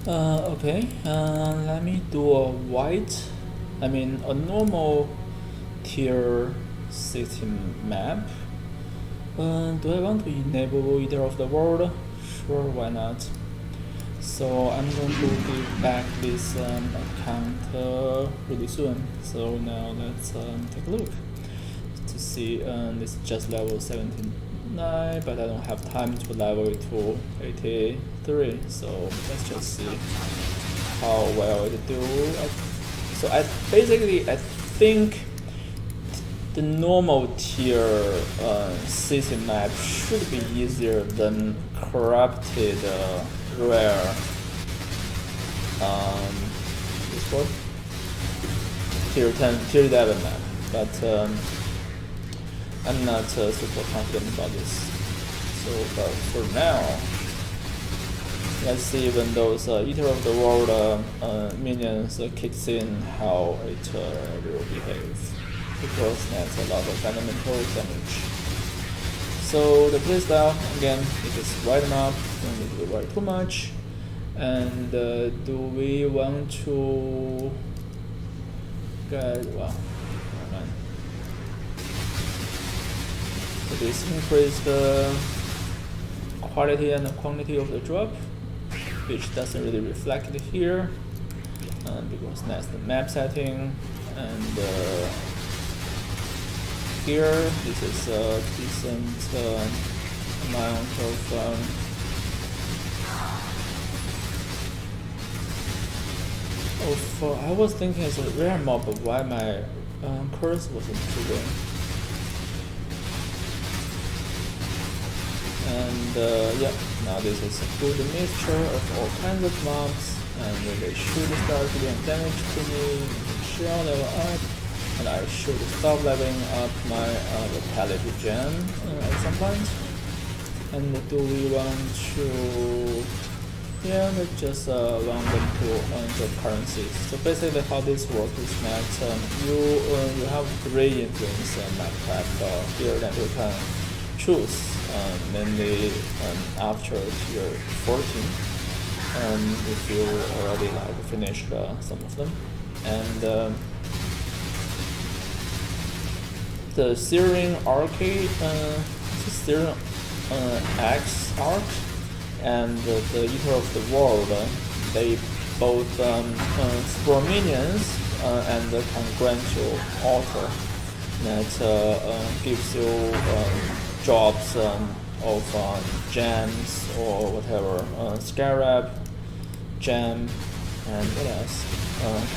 Okay, let me do a a normal tier 16 map. Do I want to enable either of the world? Sure, why not? So I'm going to give back this account really soon. So now let's take a look to see. This is just level 79, but I don't have time to level it to 83. So let's just see how well it do. So I think the normal tier system map should be easier than corrupted rare this one tier 10 tier 11 map, but I'm not super confident about this. So but for now, let's see when those Eater of the World minions kicks in, how it will behave, because that's a lot of fundamental damage. So the playstyle, again, if it's wide enough, don't need to worry too much. And do we want to get, well, never mind. So this increase the quality and the quantity of the drop, which doesn't really reflect it here, because that's the map setting. And here, this is a decent amount of I was thinking it's a rare mob, but why my curse wasn't triggering? And yeah, now this is a good mixture of all kinds of mobs, and they should start doing damage to me. Shell level up, and I should stop leveling up my Vitality Gem at some point. And do we want to? Yeah, let's just run them to the currencies. So basically, how this works is that you have 3 influence map type here that you can choose, mainly after tier 14, if you already finished some of them. And the Searing Arcade, Searing X Arc, and the Eater of the World, they both spawn minions and can grant you altar that gives you drops of gems or whatever, scarab, gem, and what else?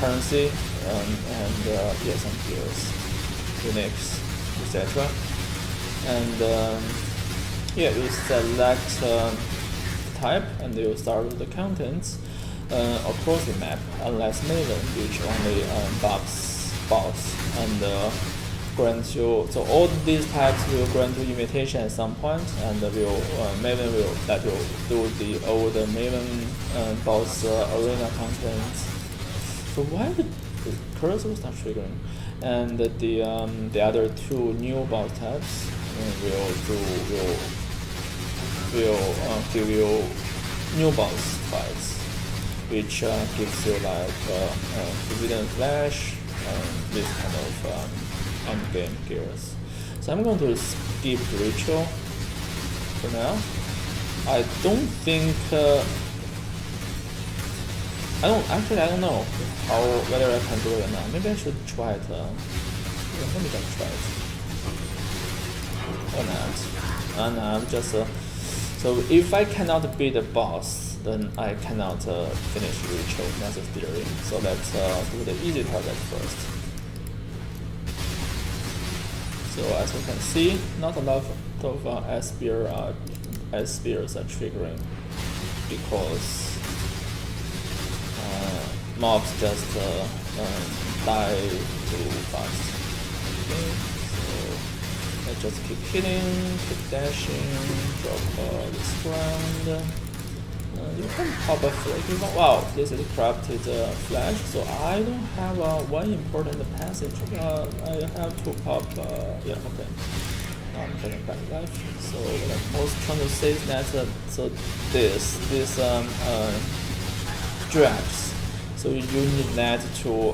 Currency, and yeah, some gears, Unix, etc. And yeah, you select type, and you start with the contents across the map, unless Maven, which only buffs boss and grants you. So all these types will grant you invitation at some point, and Maven will let you do the old Maven boss arena contents. So why the curse was not triggering? And the other 2 new boss types will give you new boss fights, which gives you like Forbidden Flash and this kind of end game gears. So I'm going to skip Ritual for now. I don't think I don't know whether I can do it or not. Maybe I should try it. Let me just try it. Or not. No, I'm just so if I cannot beat the boss, then I cannot finish Ritual necessarily. So let's do the easy target first. So as you can see, not a lot of Ice Spears are triggering, because mobs just die too fast. Okay, so let's just keep hitting, keep dashing, drop this ground. You can pop a flaking. Wow, this is corrupted flash, so I don't have one important passage. I have to pop. Yeah, okay. I'm getting back life. So what I was trying to say is that so this drags. So you need that to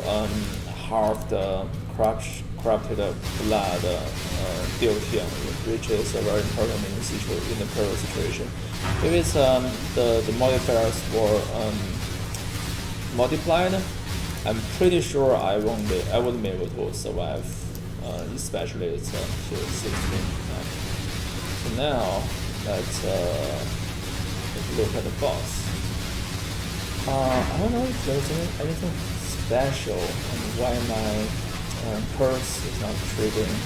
halve the corrupted blood DOT, which is very important in the current situation. If it's the modifiers were multiplied, I'm pretty sure I wouldn't be able to survive, especially it's T16. So now let's look at the boss. I don't know if there's anything special and why my curse is not triggering.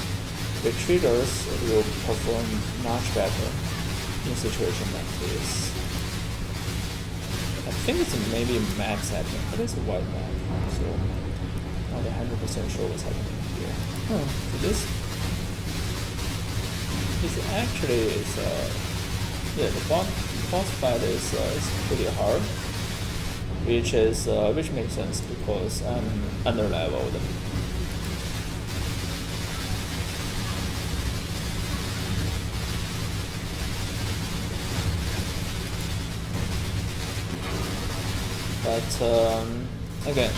The triggers will perform much better in a situation like this. I think it's maybe max happening, but it's a white map, so not 100% sure what's happening here. So this actually is the boss fight is pretty hard, which makes sense because I'm under leveled. But again,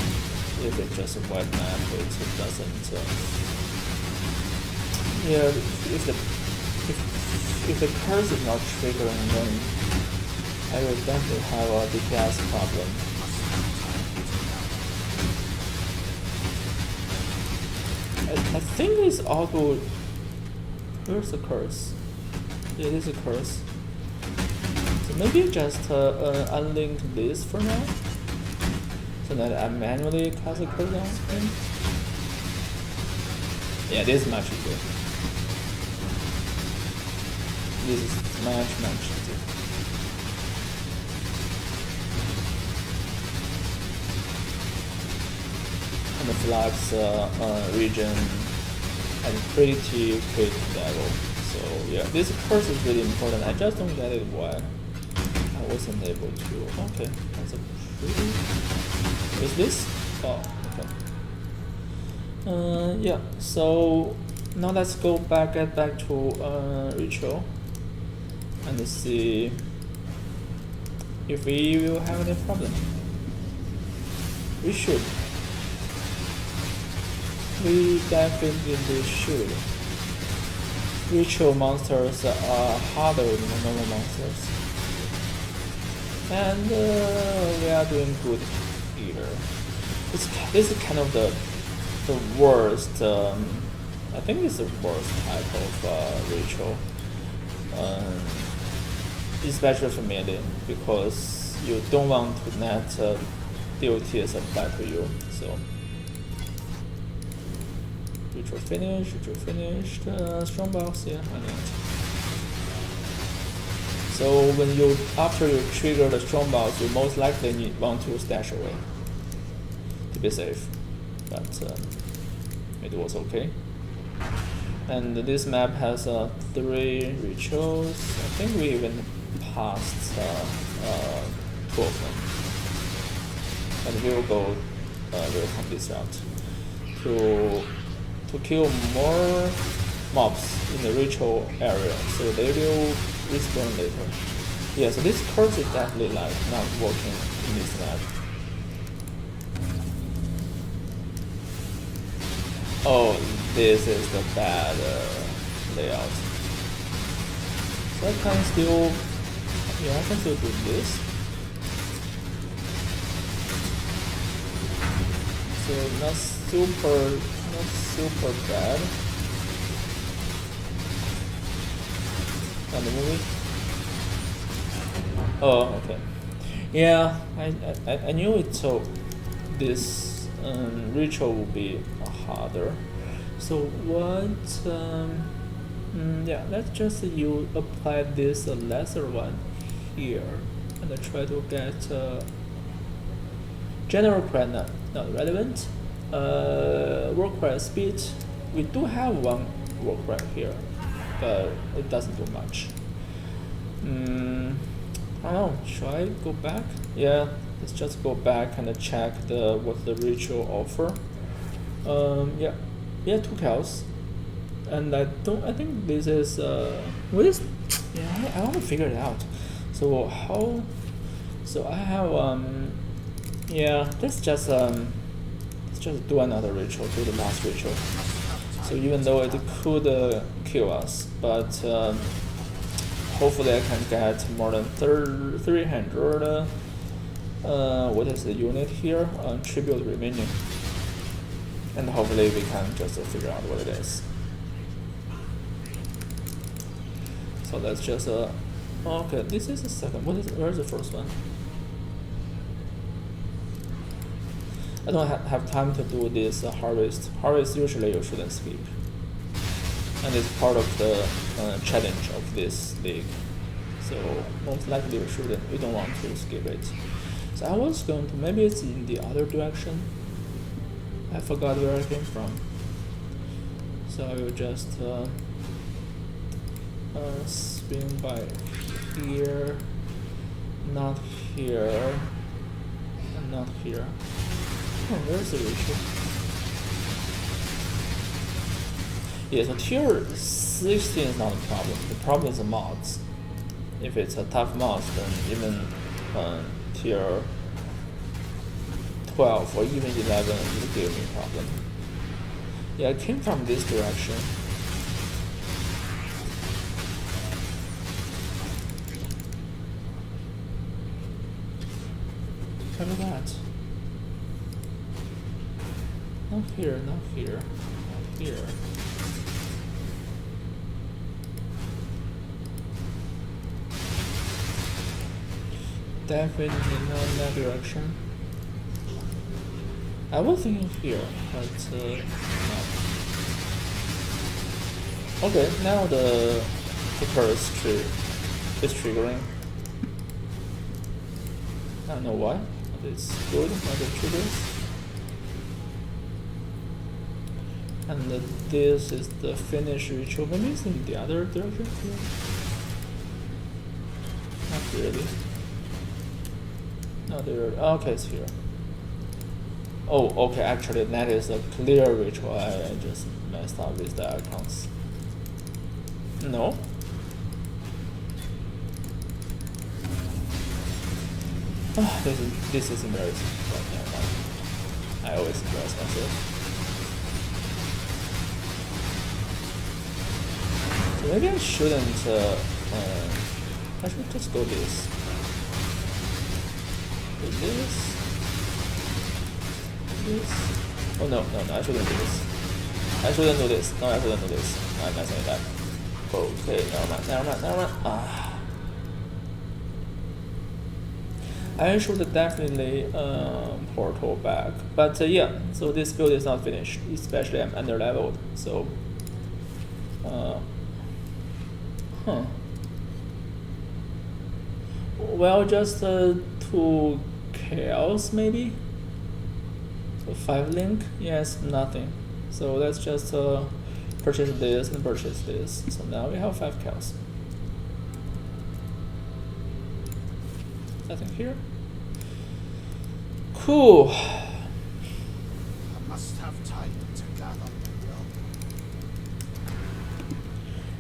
if it's just a white map, it doesn't. If the curse is not triggering, then I will definitely have a DPS problem. I think it's auto. Where's the curse? Yeah, it is a curse. So maybe just unlink this for now, so that I manually cast a curse on him. Yeah, this is much easier. This is much easier. And the flux region at a pretty quick level. So yeah, this curse is really important. I just don't get it why I wasn't able to. Okay, that's a pretty. Is this? Oh, okay. Yeah. So now let's get back to ritual and see if we will have any problem. We should. We definitely should. Ritual monsters are harder than the normal monsters. And we are doing good here. This is kind of the worst, I think it's the worst type of ritual. Especially for melee, because you don't want to let DOTs apply to you. So ritual finished, strongbox, yeah, I need. So when after you trigger the strongbox, you most likely want to stash away to be safe, but it was okay. And this map has 3 rituals. I think we even passed 2 of them, and we'll go this route to kill more mobs in the ritual area, so they will respawn later. Yeah, so this curse is definitely like not working in this map. Oh, this is the bad layout. So I can still, yeah, I can still do this. So not super bad. On the movie. Oh, okay. Yeah, I knew it. So this ritual will be harder. So what? Yeah, let's just apply this lesser one here, and try to get general crit not relevant. Work rate speed, we do have one work rate here, but it doesn't do much. I don't know, should I go back? Yeah, let's just go back and check what the ritual offer. Yeah, 2 kills, and I think this is yeah, I want to figure it out. So I have Yeah, let's just do another ritual, do the last ritual. So even though it could kill us, but hopefully I can get more than 300. What is the unit here? Tribute remaining, and hopefully we can just figure out what it is. So let's just okay. This is the second. Where's the first one? I don't have time to do this harvest. Harvest usually you shouldn't skip, and it's part of the challenge of this league. So most likely we don't want to skip it. So I was going to, maybe it's in the other direction. I forgot where I came from. So I will just swing by here, not here, and not here. Oh, where's the ratio? Yeah, so tier 16 is not a problem. The problem is the mods. If it's a tough mod, then even tier 12 or even 11 will give me a problem. Yeah, I came from this direction. Look at that. Not here, not here, not here. Definitely not in that direction. I was thinking here, but no. Okay, now the curse is triggering. I don't know why, but it's good when it triggers. And this is the finish ritual. Maybe it's in the other direction here. Not really. No, there. Okay, it's here. Oh, okay. Actually, that is a clear ritual. I just messed up with the icons. No. This is embarrassing. But never mind. I always embarrass myself. So maybe I shouldn't. I should just go this. This. Oh no, I shouldn't do this. I shouldn't do this. No, I shouldn't do this. I'm messing it up. Okay, never mind. I should definitely portal back. But yeah, so this build is not finished, especially I'm under leveled. So, well, just 2 chaos maybe. So 5 link, yes, nothing. So let's just purchase this and purchase this. So now we have 5 chaos. Nothing here. Cool. I must have time to gather my will.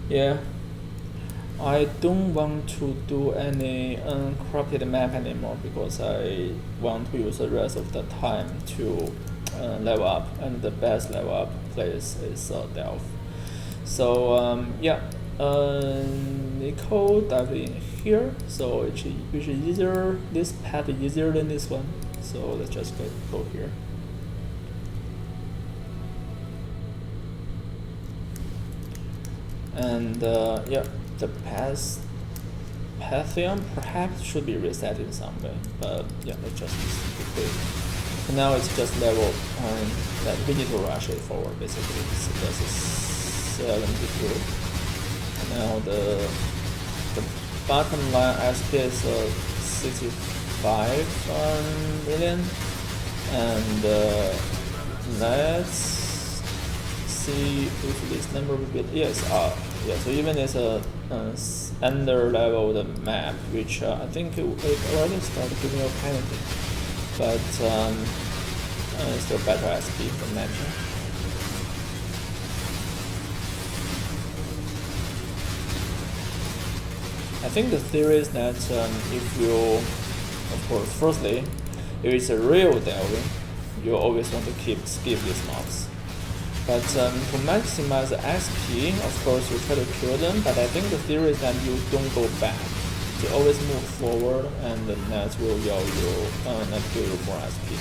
Yeah. I don't want to do any uncorrupted map anymore because I want to use the rest of the time to level up, and the best level up place is Delph. So yeah, Nico dive in here, so it's easier. This path is easier than this one, so let's just go here. And yeah, the Pathium perhaps should be reset in some way, but yeah, let's just quickly. So now it's just level that we need to rush it forward basically. So this is 72. And now the bottom line SP is 65 million, and let's see if this number will be yes. Yeah, so even it's a under leveled map, which I think it already started giving a penalty, but it's still better SP than Nature. I think the theory is that if you, of course, firstly, if it's a real delving, you always want to skip these mobs. But to maximize the XP, of course you try to kill them, but I think the theory is that you don't go back. You always move forward, and that will give you more XP.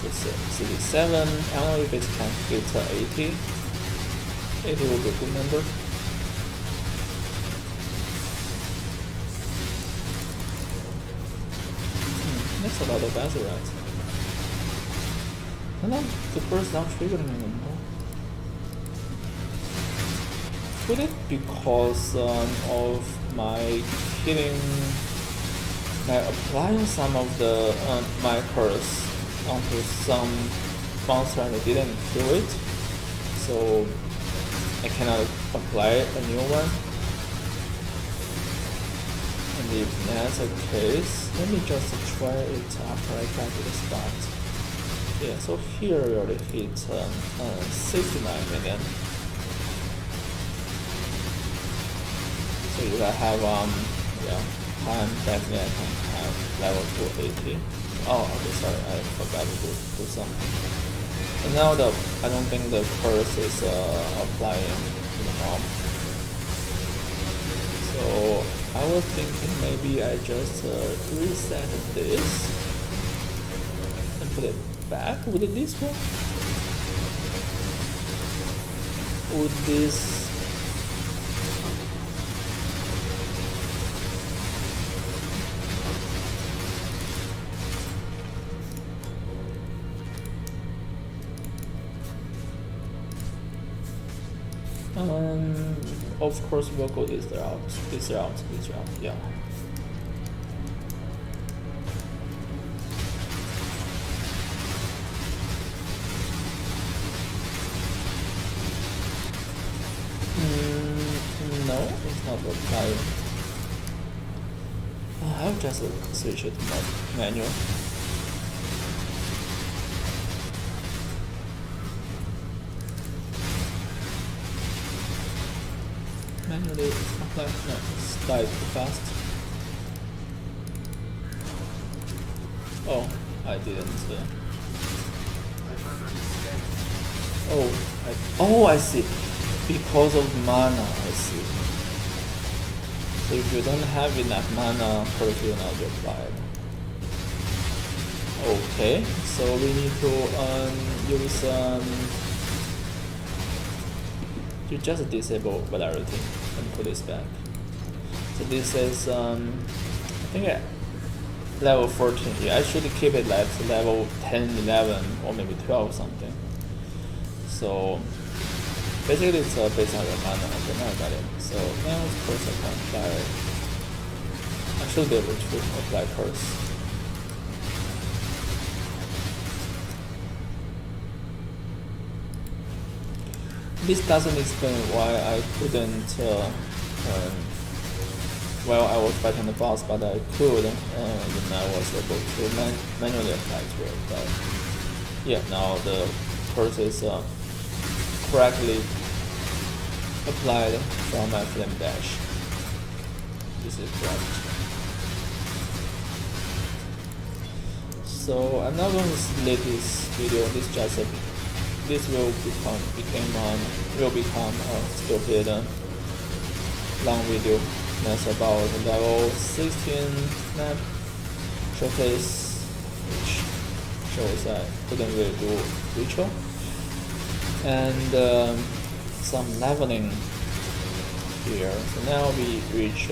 So 67, I don't know if it can hit 80. 80 will be a good number. That's a lot of Azerite. And then the bird's not triggering anymore. Could it because of my killing, by applying some of the my curse onto some monster and I didn't kill it, so I cannot apply a new one? And if that's the case, let me just try it after I get to the spot. Yeah, so here we already hit 69 million. So if I have time, definitely I can have level 280. Oh, okay, sorry, I forgot to do something. And now I don't think the curse is applying to the mob. So I was thinking maybe I just reset this and put it back. Would this work? Would this? Of course we'll go this route, yeah. No, it's not applying. I'll just switch it to manual. Manually apply, no, it's died too fast. Oh, I didn't. I see. Because of mana, I see. So if you don't have enough mana, curse will not be applied. Okay, so we need to use you just disable Valarity and put this back. So this is I think level 14. Yeah, I should keep it at level 10, 11, or maybe 12 something. So basically it's based on your mana. Okay, now I got it. So now of course I can apply. I should be able to apply curse. This doesn't explain why I couldn't while I was fighting the boss, but I could, and I was able to manually apply to it. But yeah, now the curse is correctly applied from my flame dash. This is correct. So I'm not going to split this video. This will become a stupid long video. That's about level 16 map showcase, which shows I couldn't really do ritual, and some leveling here. So now we reach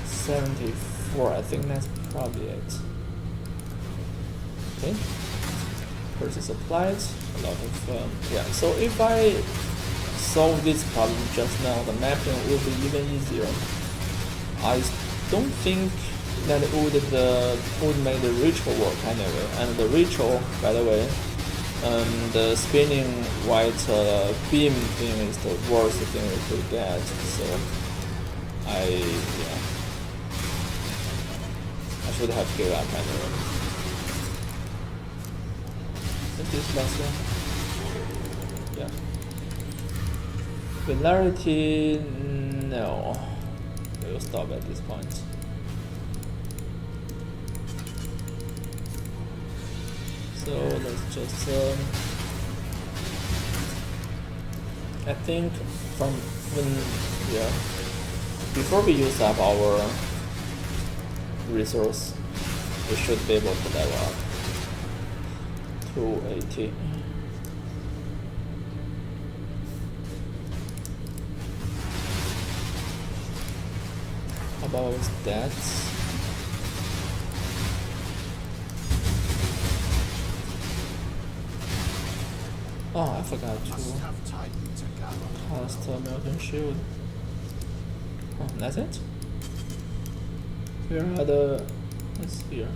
74. I think that's probably it. Okay. Curse is applied, a lot of yeah. So if I solve this problem just now, the mapping will be even easier. I don't think that it would make the ritual work anyway. And the ritual, by the way, the spinning white beam thing is the worst thing we could get. So I should have given up anyway. This last one, yeah. Valarity, no. We'll stop at this point. let's just I think from when before we use up our resource, we should be able to level up 280. About stats. Oh, I forgot to cast Melting Shield. Oh, that's it? Where are the... let's see here.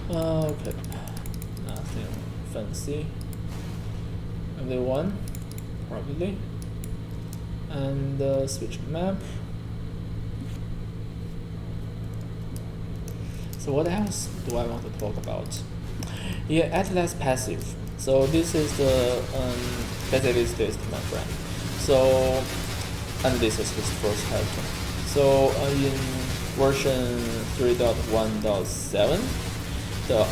Okay. Nothing fancy. Only one, probably. And switch map. So what else do I want to talk about? Yeah, Atlas passive. So this is the basically this, my friend. So, and this is his first character. So in version 3.1.7, the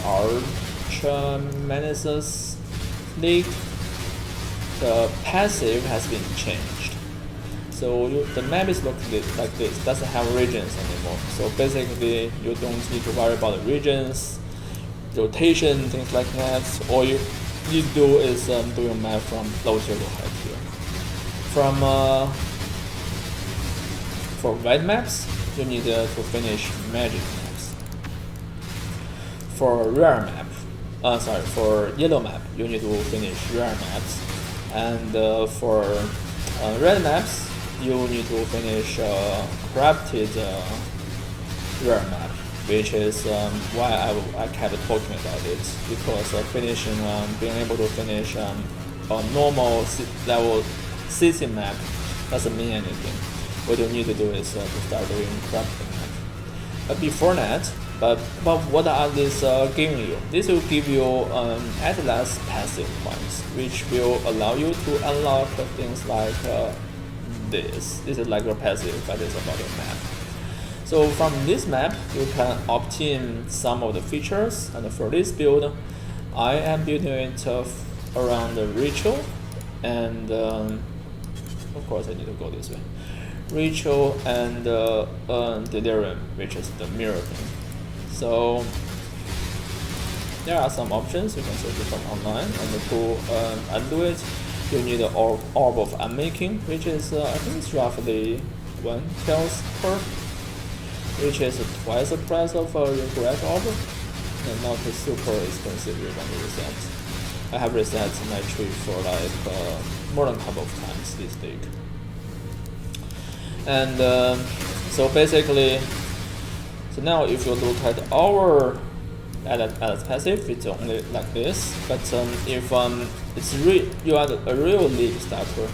Archmenesis League, the passive has been changed. So the map is like this, doesn't have regions anymore. So basically, you don't need to worry about the regions, rotation, things like that. All you do is do your map from low tier to high tier. From for red maps, you need to finish magic maps. For rare map, for yellow map, you need to finish rare maps, and for red maps, you need to finish crafted rare map, which is why I kept talking about it, because finishing, being able to finish a normal level CC map doesn't mean anything. What you need to do is to start doing crafting map. But before that, but what are these giving you? This will give you Atlas passive points, which will allow you to unlock things like this. This is like your passive, but it's about your map. So from this map, you can obtain some of the features, and for this build, I am building it around the ritual, and of course I need to go this way. Ritual and delirium, which is the mirror thing. So there are some options you can search from online, and to undo it, you need an orb of unmaking, which is I think it's roughly 1 kills per, which is twice the price of a regret orb, and not super expensive you want to reset. I have reset my tree for like more than a couple of times this week. And so basically, so now if you look at our Atlas passive, it's only like this. But if you are a real league starter,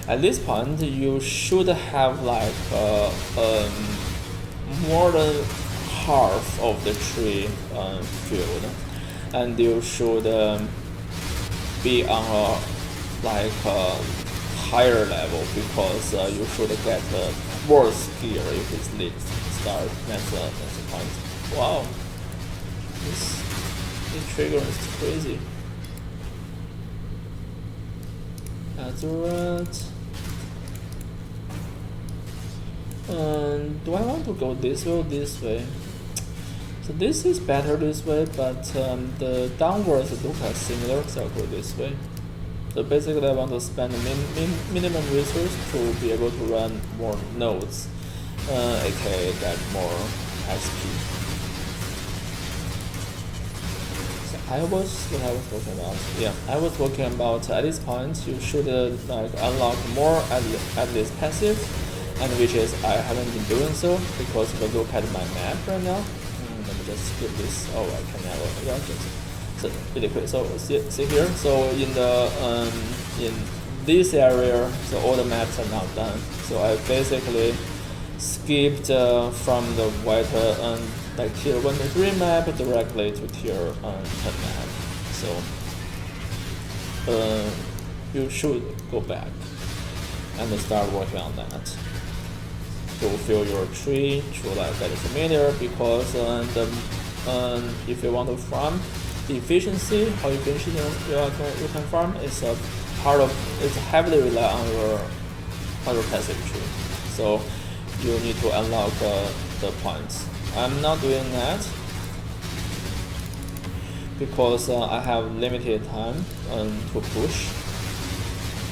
at this point you should have like more than half of the tree filled, and you should be on a higher level, because you should get worse gear if it's league start. That's the point. Wow, this trigger is crazy. That's right. Do I want to go this way or this way? So this is better this way, but the downwards look similar, so I'll go this way. So basically I want to spend minimum resource to be able to run more nodes, aka get more XP. So what I was talking about? Yeah, I was talking about at this point you should unlock more at this passive, and which is I haven't been doing so, because if I look at my map right now, let me just skip this. Oh, I can never. Yeah, so really quick. So see here. So in the in this area, so all the maps are now done. So I basically skipped from the white like tier 1 to 3 map directly to tier 10 map. So you should go back and start working on that to fill your tree, to get familiar, because if you want to farm, the efficiency, how efficient you can farm is a part of, it's heavily rely on your passive tree. So you need to unlock the points. I'm not doing that because I have limited time to push.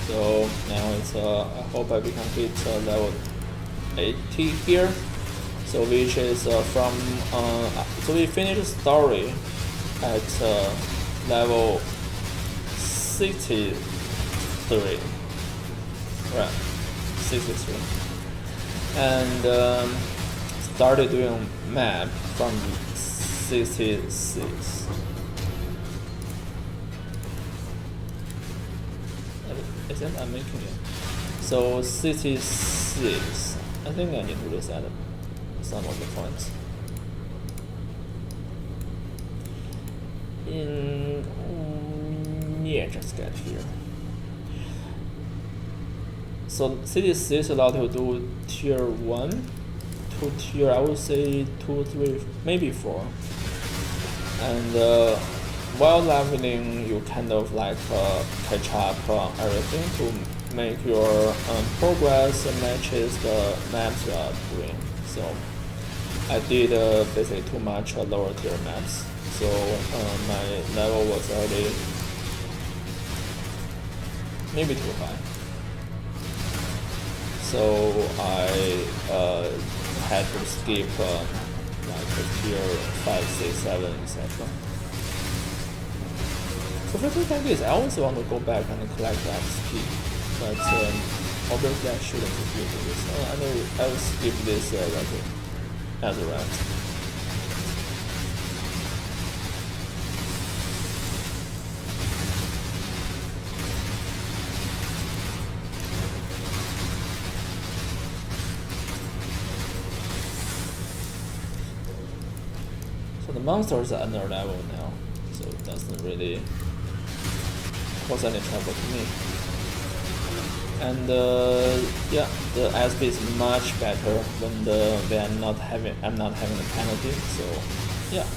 So now it's I hope I can hit level 80 here. So which is from so we finished the story at level 63, right? 63, and started doing map from 66. Isn't I'm making it? So 66. I think I need to reset some of the points. Yeah, just get here. So 66 allowed to do tier 1 to tier, I would say 2, 3, maybe 4. And while leveling, you kind of like catch up everything to make your progress matches the maps you are doing. So I did basically too much lower tier maps, so my level was already maybe too high. So I had to skip like tier 5, 6, 7, etc. So for things like this, I also want to go back and collect the XP, but obviously I shouldn't do this. I know I will skip this as a route. So the monsters are under level now, so it doesn't really cause any trouble to me. And yeah, the SP is much better when I'm not having the penalty. So yeah,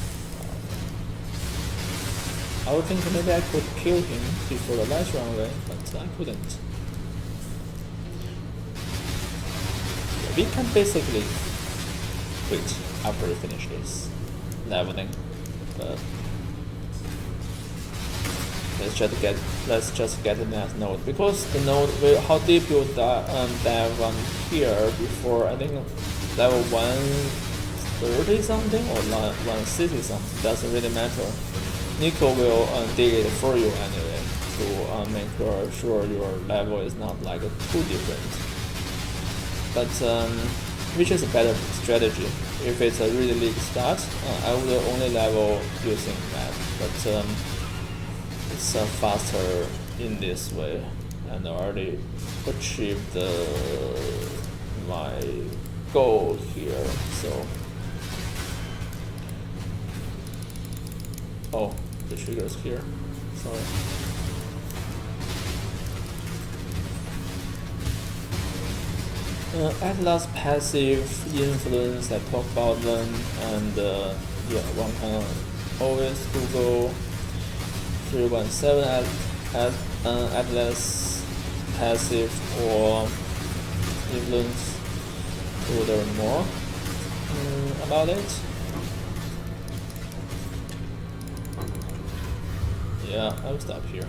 I would think maybe I could kill him before the last runway, but I couldn't. We can basically quit after we finish this leveling, but let's just get the next node, because the node how deep you dive on here before, I think level 130 something or 160 something, doesn't really matter. Nico will dig it for you anyway to make sure your level is not like too different. But which is a better strategy. If it's a really big start, I would only level using that, but it's faster in this way, and I already achieved my goal here. So, oh, the trigger's here. Sorry. Atlas passive influence, I talk about them, and yeah, one can always Google 317 Atlas passive or influence to learn more about it. Yeah, I will stop here.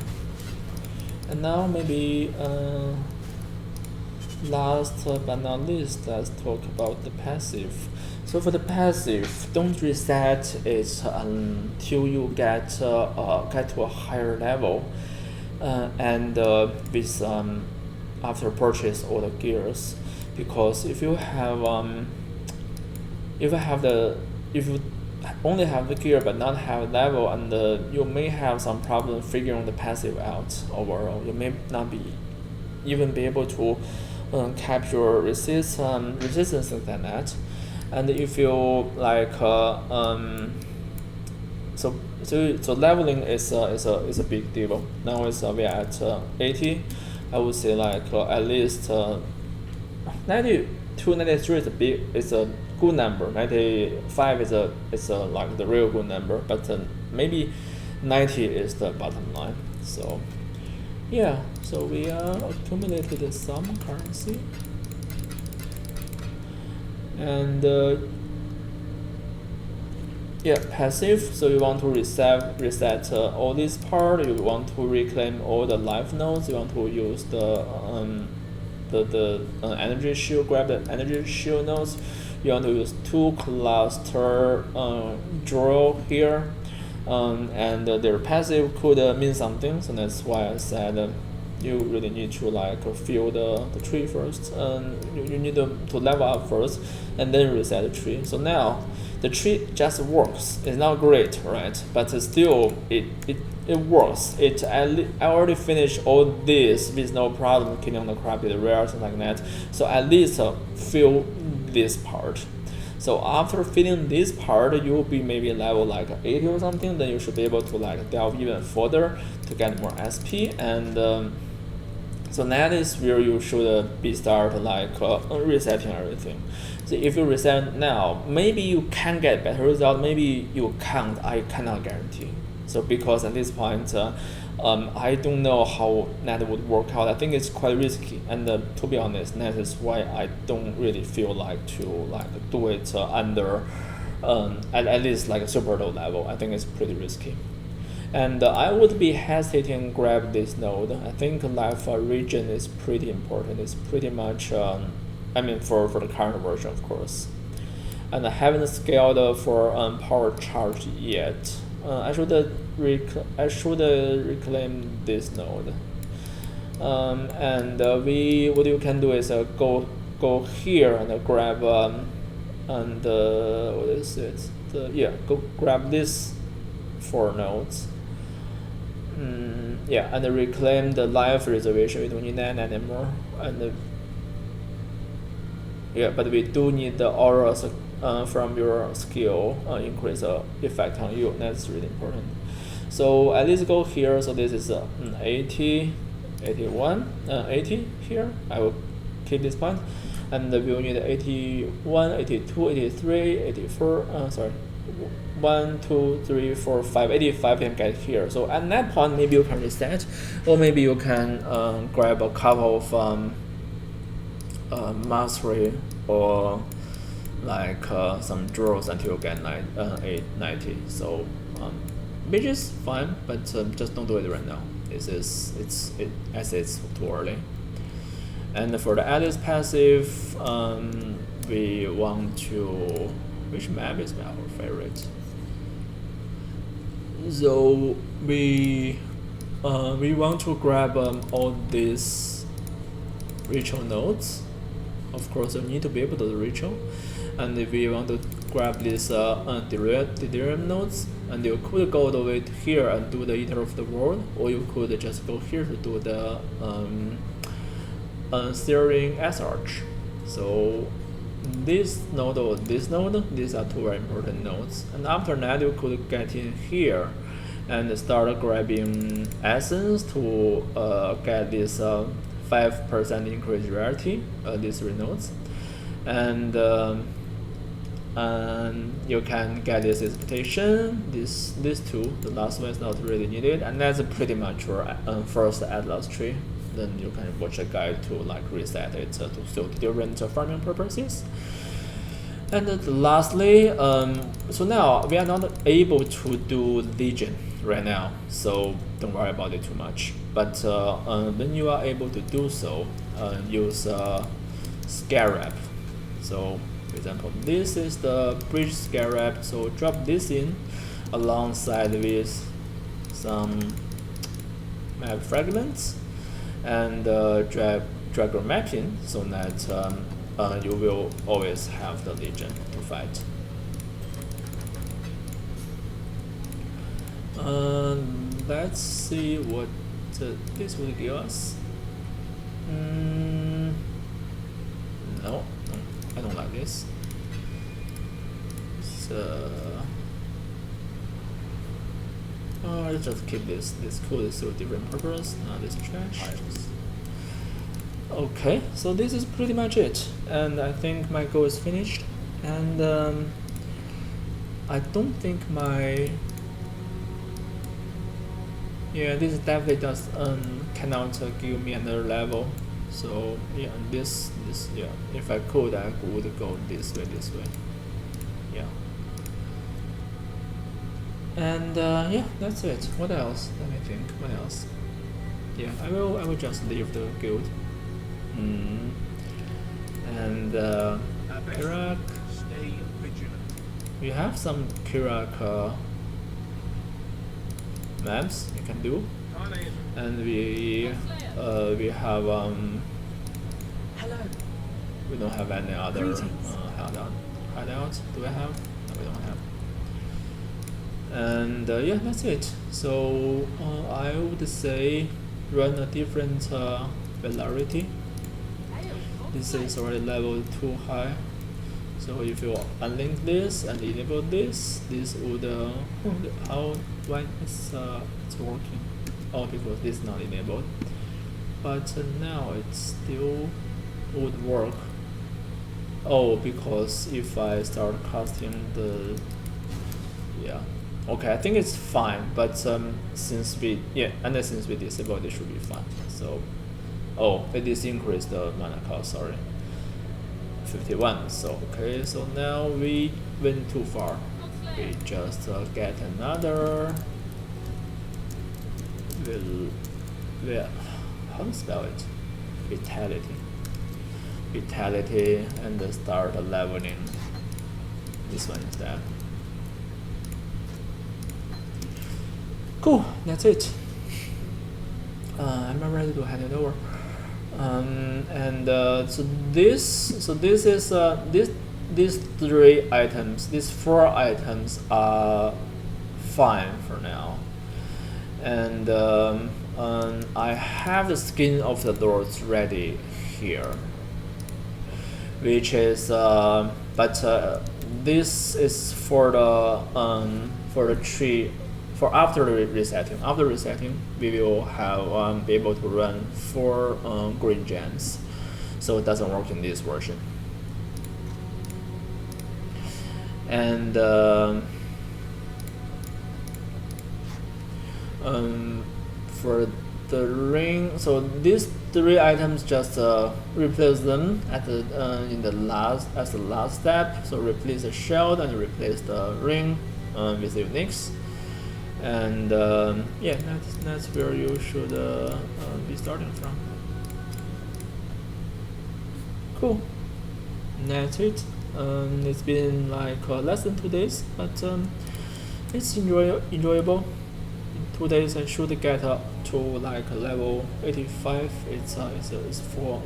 And now maybe last but not least, let's talk about the passive. So for the passive, don't reset it until you get to a higher level, and with after purchase all the gears, because if you only have the gear but not have level, and you may have some problem figuring the passive out overall. You may not even be able to capture resistance like that. And if you like so leveling is a big deal. Now we are at 80. I would say like at least 92, 93 is a good number. 95 is a like the real good number, but maybe 90 is the bottom line. So yeah, so we accumulated some currency, and yeah, passive. So you want to reset all this part. You want to reclaim all the life nodes. You want to use the energy shield. Grab the energy shield nodes. You want to use 2 cluster draw here, and their passive could mean something. So that's why I said you really need to like fill the tree first. You need to level up first, and then reset the tree. So now the tree just works. It's not great, right? But still, it works. I already finished all this with no problem, killing the corrupted rares and like that. So at least fill this part. So after filling this part, you will be maybe level like 80 or something. Then you should be able to like delve even further to get more SP. And so that is where you should be start like resetting everything. So if you reset now, maybe you can get better result. Maybe you can't. I cannot guarantee. So because at this point, I don't know how that would work out. I think it's quite risky, and to be honest, that is why I don't really feel like to like do it under at least like a super low level. I think it's pretty risky, and I would be hesitating grab this node. I think life region is pretty important. It's pretty much I mean for the current version, of course, and I haven't scaled for power charge yet. I should reclaim this node, and what you can do is go here and grab and what is it? Go grab this 4 nodes. Yeah, and reclaim the life reservation. We don't need that anymore, and yeah, but we do need the auras from your skill increase effect on you. That's really important. So at least go here. So this is 80, 81, 80 here. I will keep this point, and we will need 81, 82, 83, 84. Sorry, 1, 2, 3, 4, 5, 85 can get here. So at that point, maybe you can reset, or maybe you can grab a couple of mastery or like some draws until you get 890. So which is fine, but just don't do it right now. It's too early. And for the Alice passive, we want to, which map is our favorite? So we want to grab all these ritual nodes. Of course, you need to be able to do the ritual. And if we want to grab these delirium nodes, and you could go all the way to here and do the Eater of the World, or you could just go here to do the Steering S Arch. So this node or this node, these are 2 very important nodes. And after that, you could get in here and start grabbing essence to get this 5% increased rarity, these 3 nodes. And you can get this expectation, these 2, the last one is not really needed, and that's pretty much your first Atlas tree. Then you can watch a guide to like reset it to suit different farming purposes. And lastly, so now we are not able to do Legion right now, so don't worry about it too much. But when you are able to do so, use Scarab. So for example, this is the bridge Scarab, so drop this in alongside with some map fragments, and drag your map in, so that you will always have the Legion to fight. Let's see what this will give us. No, I don't like this. So let's just keep this. This cool is still different purpose. This trash. Okay, so this is pretty much it, and I think my goal is finished. And I don't think my Yeah, this definitely does cannot give me another level. So yeah, this yeah, if I could, I would go this way. Yeah. And yeah, that's it. What else? Let me think. What else? Yeah, I will just leave the guild. And Kirak. Stay vigilant. We have some Kirak maps you can do, and we have Hello. we don't have any other Greetings. hideout. Do we have? No, we don't have. And yeah, that's it. So I would say run a different variety. This is already level too high. So if you unlink this and enable this, this would why it's working? Oh, because this is not enabled. But now it still would work. Oh, because if I start casting the okay, I think it's fine. But since we disabled, it should be fine. So it is increased the mana cost. Sorry. 51. So okay, so now we went too far. We just get another how to spell it? Vitality, and start leveling this one instead. Cool, that's it. I'm ready to hand it over. So this is these three items, these four items are fine for now, and I have the skin of the lords ready here, which is this is for the tree. For after the resetting. After resetting, we will have be able to run 4 green gems, so it doesn't work in this version. And for the ring, so these 3 items just replace them at the as the last step. So replace the shield and replace the ring with the uniques. And yeah, that's where you should be starting from. Cool. That's it. It's been like less than 2 days, but it's enjoyable. In 2 days, I should get up to like level 85. It's for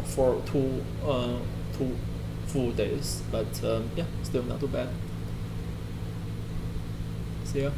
two full days, but yeah, still not too bad. See ya.